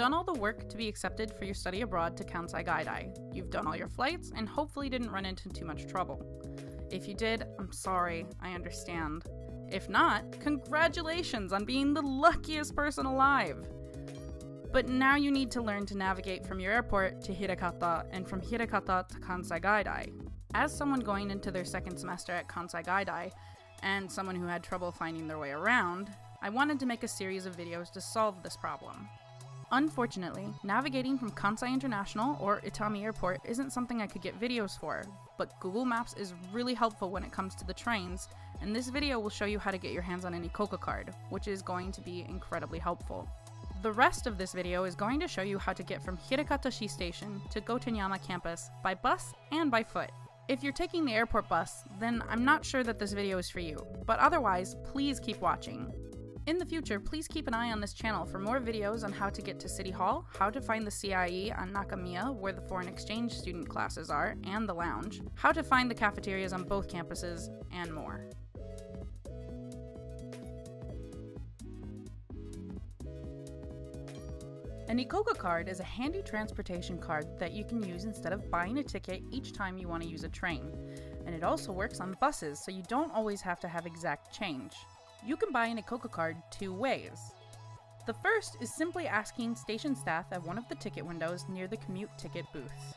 done all the work to be accepted for your study abroad to Kansai Gaidai. You've done all your flights and hopefully didn't run into too much trouble. If you did, I'm sorry, I understand. If not, congratulations on being the luckiest person alive! But now you need to learn to navigate from your airport to Hirakata and from Hirakata to Kansai Gaidai. As someone going into their second semester at Kansai Gaidai, and someone who had trouble finding their way around, I wanted to make a series of videos to solve this problem. Unfortunately, navigating from Kansai International or Itami Airport isn't something I could get videos for, but Google Maps is really helpful when it comes to the trains, and this video will show you how to get your hands on an ICOCA card, which is going to be incredibly helpful. The rest of this video is going to show you how to get from Hirakatashi Station to Gotenyama campus by bus and by foot. If you're taking the airport bus, then I'm not sure that this video is for you, but otherwise, please keep watching. In the future, please keep an eye on this channel for more videos on how to get to City Hall, how to find the CIE on Nakamiya, where the foreign exchange student classes are, and the lounge, how to find the cafeterias on both campuses, and more. An ICOCA card is a handy transportation card that you can use instead of buying a ticket each time you want to use a train. And it also works on buses, so you don't always have to have exact change. You can buy an ICOCA card two ways. The first is simply asking station staff at one of the ticket windows near the commute ticket booths.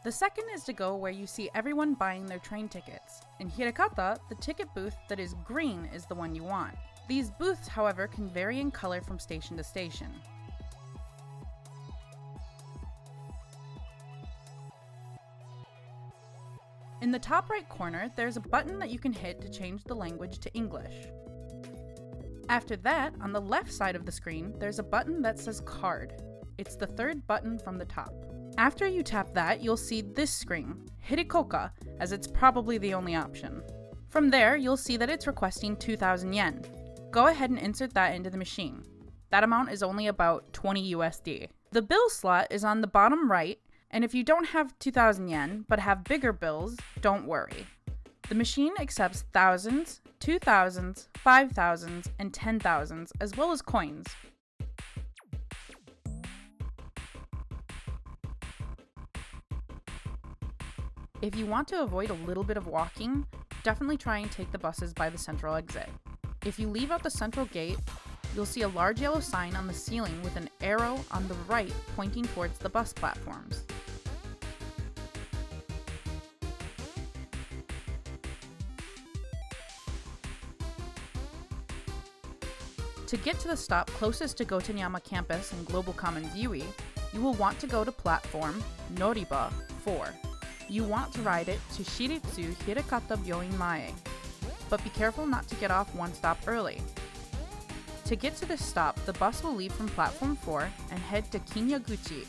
The second is to go where you see everyone buying their train tickets. In Hirakata, the ticket booth that is green is the one you want. These booths, however, can vary in color from station to station. In the top right corner, there's a button that you can hit to change the language to English. After that, on the left side of the screen, there's a button that says Card. It's the third button from the top. After you tap that, you'll see this screen, hit ICOCA, as it's probably the only option. From there, you'll see that it's requesting 2,000 yen. Go ahead and insert that into the machine. That amount is only about 20 USD. The bill slot is on the bottom right, and if you don't have 2,000 yen, but have bigger bills, don't worry. The machine accepts thousands, 2,000s, 5,000s, and 10,000s, as well as coins. If you want to avoid a little bit of walking, definitely try and take the buses by the central exit. If you leave out the central gate, you'll see a large yellow sign on the ceiling with an arrow on the right pointing towards the bus platforms. To get to the stop closest to Gotenyama campus and Global Commons Yui, you will want to go to platform Noriba 4. You want to ride it to Shiritsu Hirakata Byoin Mae, but be careful not to get off one stop early. To get to this stop, the bus will leave from platform 4 and head to Kinyaguchi.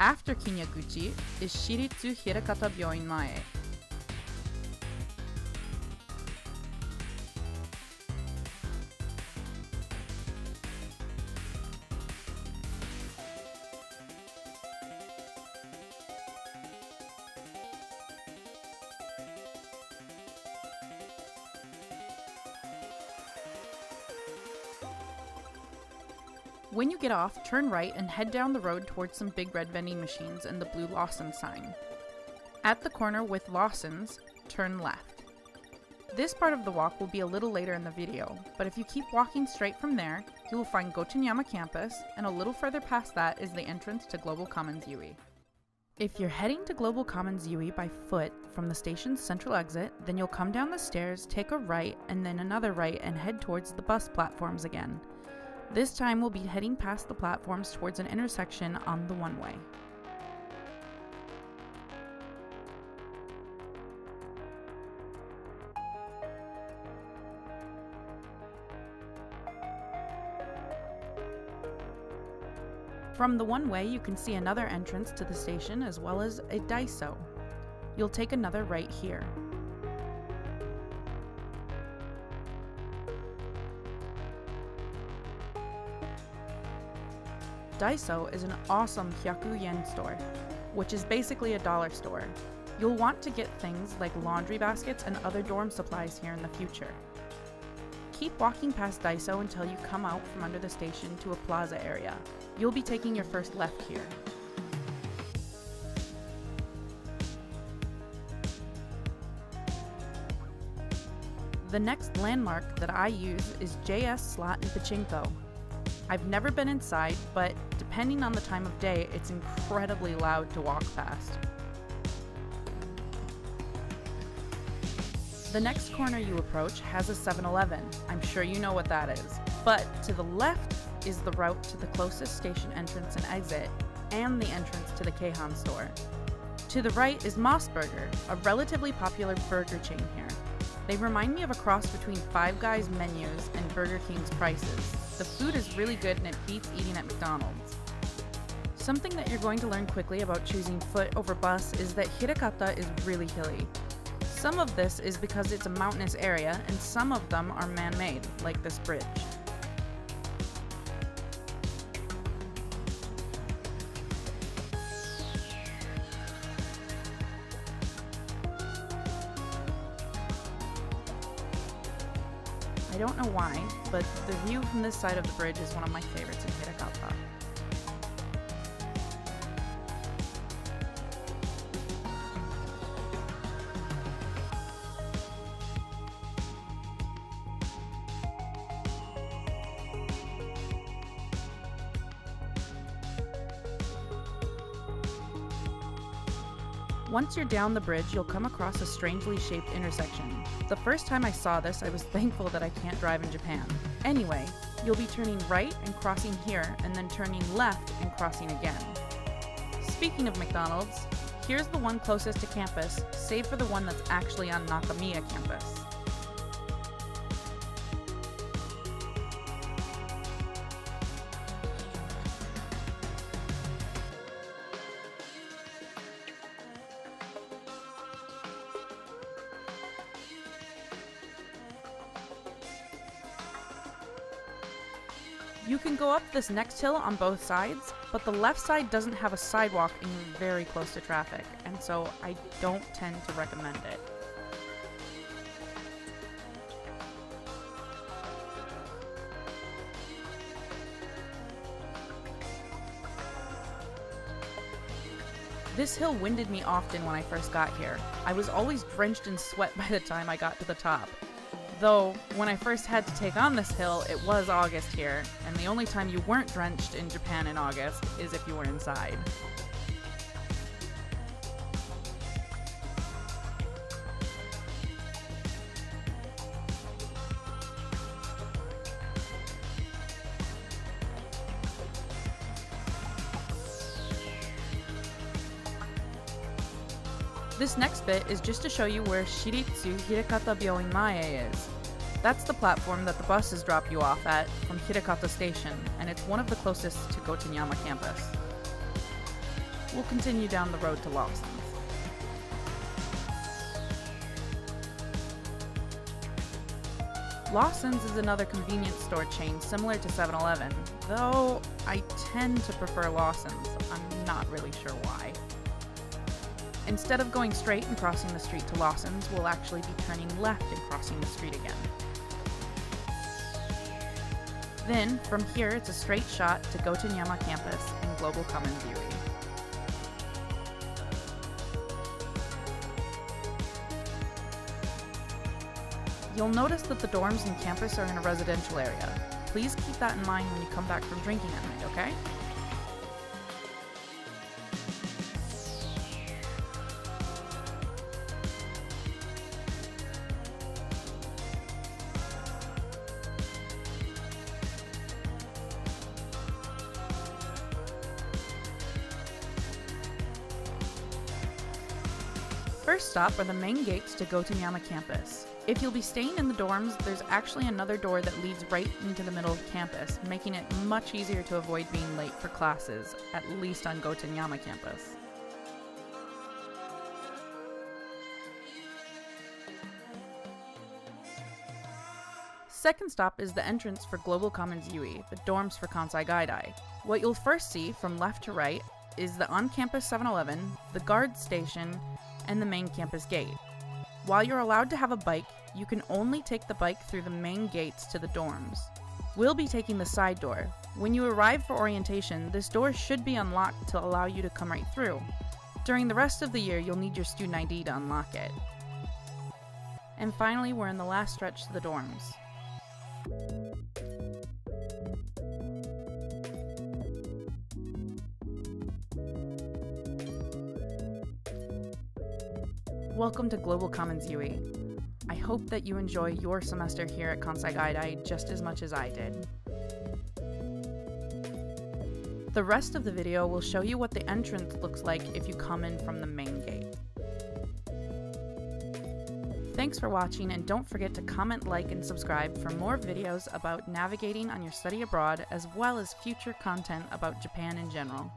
After Kinyaguchi is Shiritsu Hirakata Byoin Mae. When you get off, turn right and head down the road towards some big red vending machines and the blue Lawson sign. At the corner with Lawson's, turn left. This part of the walk will be a little later in the video, but if you keep walking straight from there, you will find Gotenyama campus, and a little further past that is the entrance to Global Commons UE. If you're heading to Global Commons UE by foot from the station's central exit, then you'll come down the stairs, take a right, and then another right and head towards the bus platforms again. This time we'll be heading past the platforms towards an intersection on the one-way. From the one-way, you can see another entrance to the station as well as a Daiso. You'll take another right here. Daiso is an awesome 100 yen store, which is basically a dollar store. You'll want to get things like laundry baskets and other dorm supplies here in the future. Keep walking past Daiso until you come out from under the station to a plaza area. You'll be taking your first left here. The next landmark that I use is JS Slot and Pachinko. I've never been inside, but depending on the time of day, it's incredibly loud to walk past. The next corner you approach has a 7-Eleven. I'm sure you know what that is. But to the left is the route to the closest station entrance and exit, and the entrance to the Keihan store. To the right is Moss Burger, a relatively popular burger chain here. They remind me of a cross between Five Guys menus and Burger King's prices. The food is really good and it beats eating at McDonald's. Something that you're going to learn quickly about choosing foot over bus is that Hirakata is really hilly. Some of this is because it's a mountainous area, and some of them are man-made, like this bridge. I don't know why, but the view from this side of the bridge is one of my favorites in Hirakata. Once you're down the bridge, you'll come across a strangely shaped intersection. The first time I saw this, I was thankful that I can't drive in Japan. Anyway, you'll be turning right and crossing here, and then turning left and crossing again. Speaking of McDonald's, here's the one closest to campus, save for the one that's actually on Nakamiya campus. You can go up this next hill on both sides, but the left side doesn't have a sidewalk and you're very close to traffic, and so I don't tend to recommend it. This hill winded me often when I first got here. I was always drenched in sweat by the time I got to the top. Though, when I first had to take on this hill, it was August here, and the only time you weren't drenched in Japan in August is if you were inside. This next bit is just to show you where Shiritsu Hirakata Byoin Mae is. That's the platform that the buses drop you off at from Hirakata Station, and it's one of the closest to Gotenyama campus. We'll continue down the road to Lawson's. Lawson's is another convenience store chain similar to 7-Eleven, though I tend to prefer Lawson's. I'm not really sure why. Instead of going straight and crossing the street to Lawson's, we'll actually be turning left and crossing the street again. Then, from here, it's a straight shot to Gotenyama campus and Global Commons UE. You'll notice that the dorms and campus are in a residential area. Please keep that in mind when you come back from drinking at night, okay? First stop are the main gates to Gotenyama campus. If you'll be staying in the dorms, there's actually another door that leads right into the middle of campus, making it much easier to avoid being late for classes, at least on Gotenyama campus. Second stop is the entrance for Global Commons UE, the dorms for Kansai Gaidai. What you'll first see from left to right is the on-campus 7-Eleven, the guard station, and the main campus gate. While you're allowed to have a bike, you can only take the bike through the main gates to the dorms. We'll be taking the side door. When you arrive for orientation, this door should be unlocked to allow you to come right through. During the rest of the year, you'll need your student ID to unlock it. And finally, we're in the last stretch to the dorms. Welcome to Global Commons UE. I hope that you enjoy your semester here at Kansai Gaidai just as much as I did. The rest of the video will show you what the entrance looks like if you come in from the main gate. Thanks for watching, and don't forget to comment, like, and subscribe for more videos about navigating on your study abroad, as well as future content about Japan in general.